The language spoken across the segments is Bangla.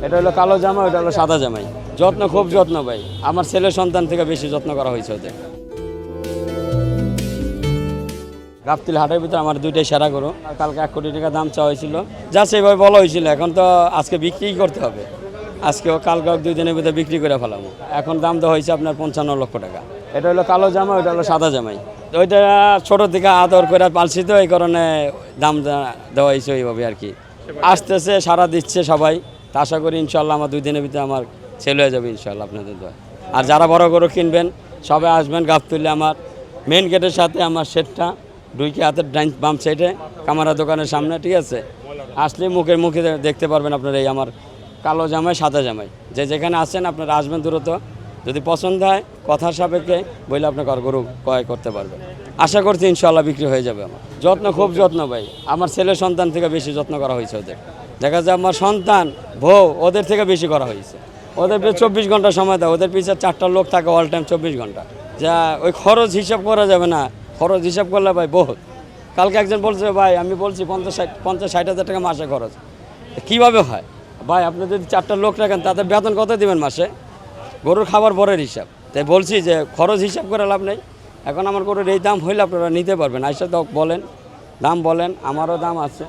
এটা হলো কালো জামা, এটা হলো সাদা জামাই। যত্ন, খুব যত্ন ভাই। আমার ছেলের সন্তান থেকে বেশি যত্ন করা হয়েছে ওদের। গাবতলী হাটের ভিতরে আমার দুইটাই সেরা গরু। কালকে 1 কোটি টাকা দাম চাওয়া হয়েছিল, যা সেভাবে বলা হয়েছিল। এখন তো আজকে বিক্রি করতে হবে, আজকেও কালকে 2 দিনের ভিতরে বিক্রি করে ফেলাবো। এখন দাম দেওয়া হয়েছে আপনার 55 লক্ষ টাকা। এটা হলো কালো জামা, এটা হলো সাদা জামাই। ওইটা ছোট থেকে আদর করে পালছি, তো এই কারণে দাম দেওয়া হয়েছে ওইভাবে আর কি। আসতেছে, সারা দিচ্ছে সবাই। তা আশা করি ইনশাল্লাহ আমার 2 দিনের ভিতরে আমার সেল হয়ে যাবে ইনশাল্লাহ আপনাদের দোয়া। আর যারা বড় গরু কিনবেন সবাই আসবেন গাবতলী, আমার মেন গেটের সাথে আমার শেডটা, 2 হাতের ডাইন বাম সাইডে কামারা দোকানের সামনে, ঠিক আছে? আসলে মুখে দেখতে পারবেন আপনারা এই আমার কালো জামাই সাদা জামাই। যে যেখানে আছেন আপনারা আসবেন দ্রুত। যদি পছন্দ হয় কথার সাপেক্ষে বলে আপনাকে গরু ক্রয় করতে পারবেন। আশা করছি ইনশাল্লাহ বিক্রি হয়ে যাবে। আমার যত্ন, খুব যত্ন ভাই। আমার ছেলের সন্তান থেকে বেশি যত্ন করা হয়েছে ওদের। দেখা যায় আমার সন্তান বউ ওদের থেকে বেশি করা হয়েছে। ওদের 24 ঘন্টা সময় দেয়, ওদের পিছিয়ে 4টা লোক থাকে অল টাইম 24 ঘন্টা। যা ওই খরচ হিসাব করা যাবে না, খরচ হিসাব করলে ভাই বহুত। কালকে একজন বলছে ভাই, আমি বলছি 50-60 হাজার টাকা মাসে খরচ। কীভাবে হয় ভাই? আপনি যদি 4টা লোক রাখেন তাদের বেতন কত দেবেন মাসে? গরুর খাবার বরের হিসাব। তাই বলছি যে খরচ হিসাব করে লাভ নেই। এখন আমার গরুর এই দাম হইলে আপনারা নিতে পারবেন। আইসা তো বলেন, দাম বলেন, আমারও দাম আছে,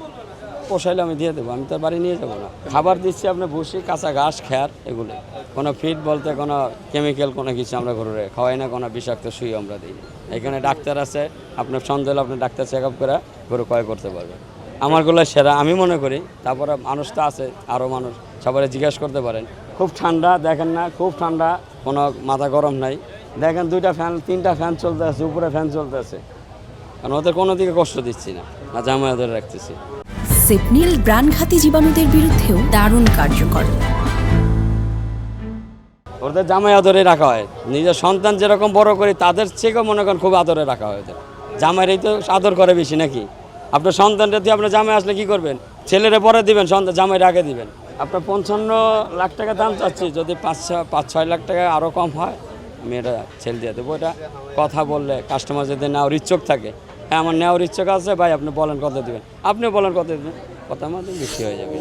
পোষাইলে আমি দিয়ে দেবো। আমি তো বাড়ি নিয়ে যাবো না। খাবার দিচ্ছি আপনার ভুসি, কাঁচা ঘাস, খ্যার, এগুলো। কোনো ফিড বলতে কোনো কেমিক্যাল কোনো কিছু আমরা গরুরে খাওয়াই না, কোনো বিষাক্ত সুই আমরা দিই। এখানে ডাক্তার আছে, আপনার সন্দেহ হলে আপনার ডাক্তার চেক আপ করে গরু ক্রয় করতে পারবেন। আমারগুলো সেরা আমি মনে করি। তারপরে মানুষ তো আছে, আরও মানুষ, সবাই জিজ্ঞাসা করতে পারেন। খুব ঠান্ডা, দেখেন না, খুব ঠান্ডা, কোনো মাথা গরম নাই। দেখেন 2টা ফ্যান, 3টা ফ্যান চলতে আছে, উপরে ফ্যান চলতে আছে। কারণ ওদের কোনো দিকে কষ্ট দিচ্ছি না, না জামাই ওদের রাখতেছি। সেপনিল প্রাণঘাতী জীবাণুদের বিরুদ্ধেও দারুণ কার্যকর। ওদের জামাই আদরে রাখা হয়। নিজের সন্তান যেরকম বড় করি তাদের থেকেও মনে করেন খুব আদরে রাখা হয় ওদের। জামাইরাই তো আদর করে বেশি নাকি? আপনার সন্তানটা দিয়ে আপনার জামাই আসলে কি করবেন? ছেলেরে পরে দিবেন, সন্তান জামাইরে আগে দিবেন। আপনার 55 লাখ টাকা দাম চাচ্ছি, যদি 5-6 লাখ টাকা আরও কম হয় মেয়েটা ছেলে দিয়ে দেবো। এটা কথা বললে কাস্টমার যদি নেওয়ার ইচ্ছুক থাকে, হ্যাঁ আমার নেওয়ার ইচ্ছুক আছে ভাই, আপনি বলেন কত দেবেন, আপনি বলেন কত দেবেন, কথা আমাদের বেশি হয়ে যাবে।